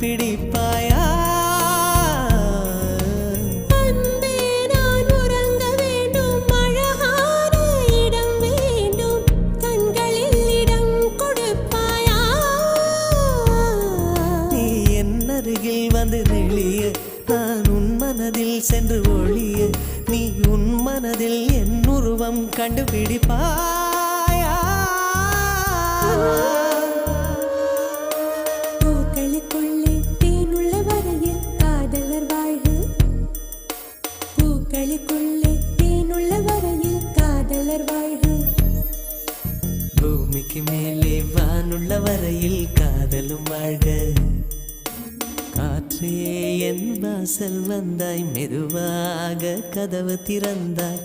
கண்டுபிடிப்பாயா? வந்து நெளிய நான் உன் மனதில் சென்று ஒளிய நீ உன் மனதில் என் உருவம் கண்டுபிடிப்பாயா? பூக்களுக்குள்ளே தேனுள்ள வரையில் காதலர் வாழ்க. பூக்களுக்குள்ளே தேனுள்ள வரையில் காதலர் வாழ்க. பூமிக்கு மேலே வானுள்ள வரையில் காதலும் வாழ்க. காற்றே என் வாசல் வந்தாய், மெதுவாக கதவு திறந்தாய்,